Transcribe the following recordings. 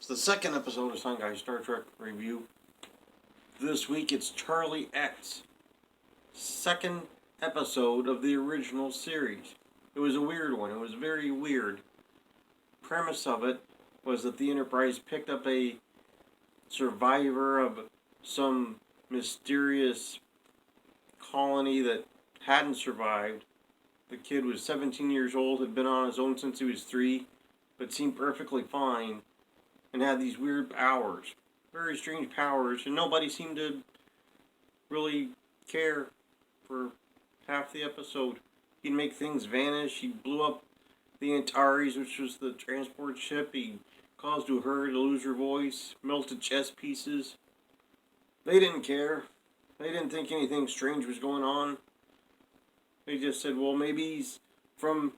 It's the second episode of Sun Guy Star Trek Review. This week it's Charlie X. Second episode of the original series. It was a weird one. It was very weird. Premise of it was that the Enterprise picked up a survivor of some mysterious colony that hadn't survived. The kid was 17 years old, had been on his own since he was 3, but seemed perfectly fine, and had these weird powers. Very strange powers, and nobody seemed to really care for half the episode. He'd make things vanish. He blew up the Antares, which was the transport ship. He caused her to lose her voice, melted chess pieces. They didn't care. They didn't think anything strange was going on. They just said, well, maybe he's from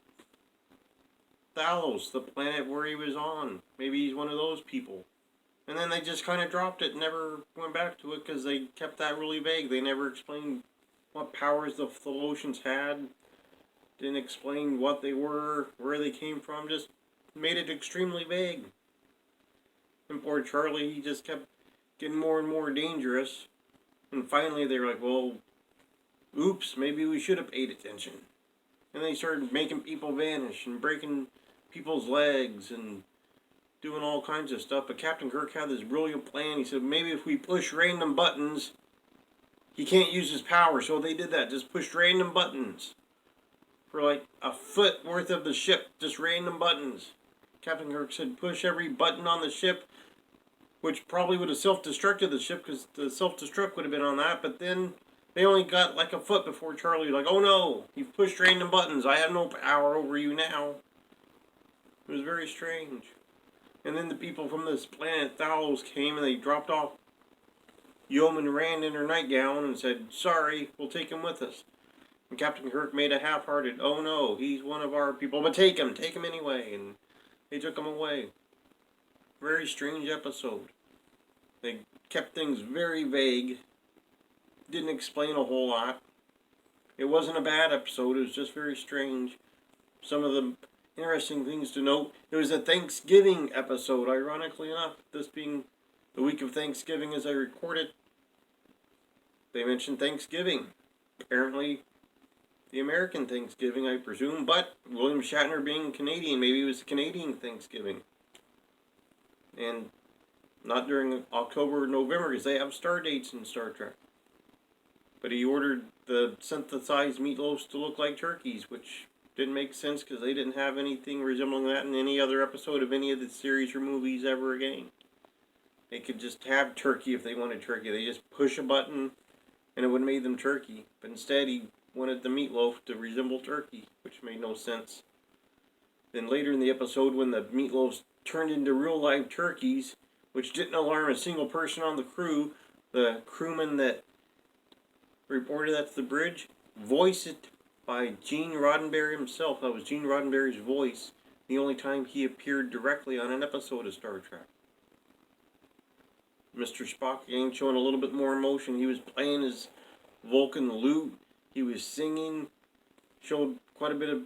Thalos, the planet where he was on. Maybe he's one of those people. And then they just kind of dropped it and never went back to it because they kept that really vague. They never explained what powers the Thalassians had. Didn't explain what they were, where they came from. Just made it extremely vague. And poor Charlie, he just kept getting more and more dangerous. And finally they were like, well, oops, maybe we should have paid attention. And they started making people vanish and breaking people's legs and doing all kinds of stuff. But Captain Kirk had this brilliant plan. He said, maybe if we push random buttons, he can't use his power. So they did that. Just pushed random buttons. For like a foot worth of the ship. Just random buttons. Captain Kirk said, push every button on the ship. Which probably would have self-destructed the ship, because the self-destruct would have been on that. But then they only got like a foot before Charlie was like, oh no, you've pushed random buttons. I have no power over you now. It was very strange. And then the people from this planet Thalos came and they dropped off Yeoman Rand in her nightgown and said, sorry, we'll take him with us. And Captain Kirk made a half-hearted, oh no, he's one of our people, but take him anyway. And they took him away. Very strange episode. They kept things very vague. Didn't explain a whole lot. It wasn't a bad episode, it was just very strange. Some of the interesting things to note, it was a Thanksgiving episode, ironically enough. This being the week of Thanksgiving as I record it, they mentioned Thanksgiving. Apparently, the American Thanksgiving, I presume, but William Shatner being Canadian, maybe it was Canadian Thanksgiving. And not during October or November, because they have star dates in Star Trek. But he ordered the synthesized meatloaves to look like turkeys, which didn't make sense because they didn't have anything resembling that in any other episode of any of the series or movies ever again. They could just have turkey if they wanted turkey. They just push a button and it would have made them turkey. But instead he wanted the meatloaf to resemble turkey, which made no sense. Then later in the episode, when the meatloaves turned into real live turkeys, which didn't alarm a single person on the crew, the crewman that reported that to the bridge, voiced it by Gene Roddenberry himself. That was Gene Roddenberry's voice, the only time he appeared directly on an episode of Star Trek. Mr. Spock again showing a little bit more emotion. He was playing his Vulcan lute. He was singing. Showed quite a bit of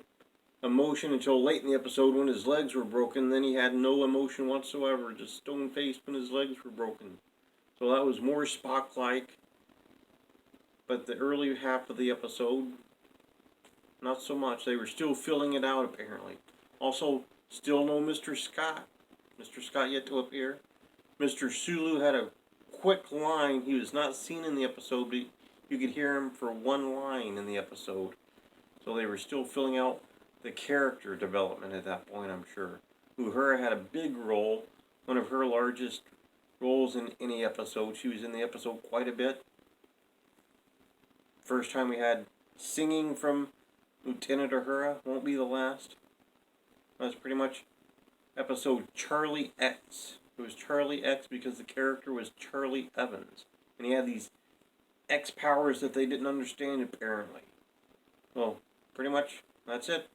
emotion until late in the episode when his legs were broken. Then he had no emotion whatsoever, just stone-faced when his legs were broken. So that was more Spock-like. But the early half of the episode, not so much. They were still filling it out, apparently. Also, still no Mr. Scott. Mr. Scott yet to appear. Mr. Sulu had a quick line. He was not seen in the episode, but you could hear him for one line in the episode. So they were still filling out the character development at that point, I'm sure. Uhura had a big role, one of her largest roles in any episode. She was in the episode quite a bit. First time we had singing from Lieutenant Uhura, won't be the last. That's pretty much episode Charlie X. It was Charlie X because the character was Charlie Evans. And he had these X powers that they didn't understand, apparently. Well, pretty much, that's it.